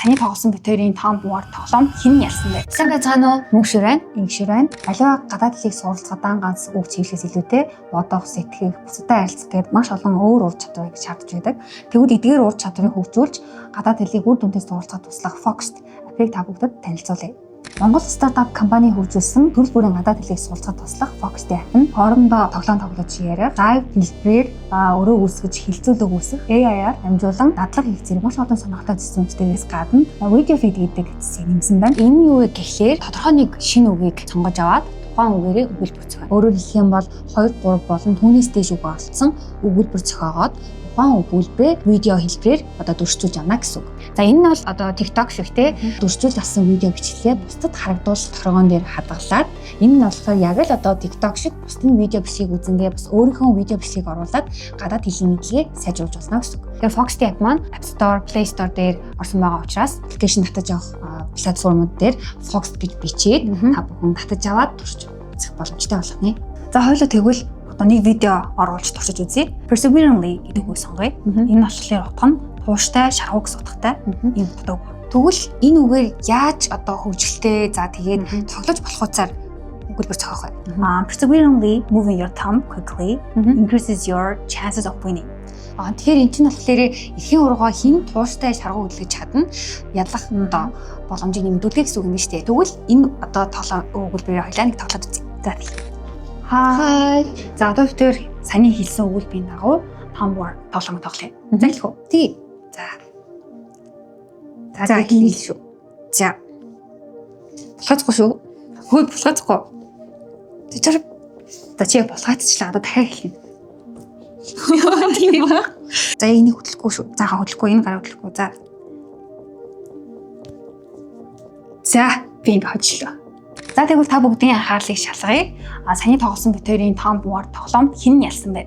Саяны тоглосон бит хоёрын том буугаар тоглоом хэн ялсан бэ? Сайн байцгаана уу? Мөнхшөр байна, ингэшэр байна. Аливаа гадаад хэлийг суралцахад ганц үг чиглэлээс илүүтэй бодох, сэтгэх, бусадтай харилцах гээд маш олон өөр ур чадварыг шаардж байдаг. Тэгвэл эдгээр ур чадварыг хөгжүүлж гадаад хэлийг үр дүнтэй суралцахад туслах Foxed апыг та бүгдэд танилцуулъя. Монгол стартап компани хөгжүүлсэн төрөл бүрийн гадаад хэлийг суралцахад туслах Foxed app нь хоорондоо тоглоом тоглож ярих, live хэлбэрээр өрөө үүсгэж хилцүүлэг үүсгэх, AI-аар дамжуулан дадлага хийх зэрэг маш олон сонирхолтой системүүдээс гадна видео фид гэдэг хэсгийг нэмсэн байна. Энэ юу вэ гэхлээр тодорхой нэг шинэ үгийг сонгож аваад тухайн үгээрээ өгүүлбэр зохио. Өөрөөр хэлэх юм бол 2, 3 болон түүнээс дээш үг оролцсон өгүүлбэр зохиогоод тухайн өгүүлбэрээ видео хэлбэрээр дүржүүлж авна гэсэн үг. За энэ нь бол TikTok шиг те дүржүүлж авсан видео бичлэгээ бусдад харагдуулах торгоон дээр хадгалаад энэ нь болохоор яг л TikTok шиг бусдын видео бичлэгийг үзэнгээ бас өөрийнхөө видео бичлэгийг оруулаад гадаад хэлний мэдлэгийг сайжруулж болно гэсэн үг. Тэгэхээр Foxed app маань App Store, Play Store дээр орсон байгаа учраас аппликейшн татаж авах платформуд дээр Foxed гэж бичээд та бүхэн татаж аваад туршиж үзэх боломжтой болгоно. За хоёулаа тэгвэл нэг видео оруулж туршиж үзье. Perseveringly гэдэг үгийг сонгоё. Энэ болохоор утга нь тууштай, шаргуу гэсэн утгатай юм утга. Тэгвэл энэ үгээр яаж хөгжилтэй за тэгээд тоглож болох утсаар өгүүлбэр зохиох вэ? Perseveringly moving your thumb quickly increases your chances of winning. Тэгэхээр эн чинь болохоор эрхийн ургоо хин тууштай шаргуу хөдөлгөж чадна ядлах боломжийг нэмэгдүүлэх гэсэн үг юм шүү дээ. Тэгвэл энэ тоглоом өгүүлбэрээр хоёлаа нэг тоглоод үзье. За тийм. Хай. За одоо битээр саяны хэлсэн өгүүлбэрийн дагуу Tumblr тоглоом тоглоё. За хэлэх үү? Тий. За хэл шүү. За. Булгаацгүй шүү. Хөөе булгаацгүй. Тэр чи булгаацчлаа одоо дахиад хэлнэ. Тийм ба. За энийг хөдлөхгүй шүү. Заахан хөдлөхгүй энэ гараа хөдлөхгүй. За би ингэ хөдлөө. За тэгвэл та бүгдийн анхаарлыг шалгая. Саяны тоглосон бит хоёрын том буугаар тоглоом хэн ялсан бэ?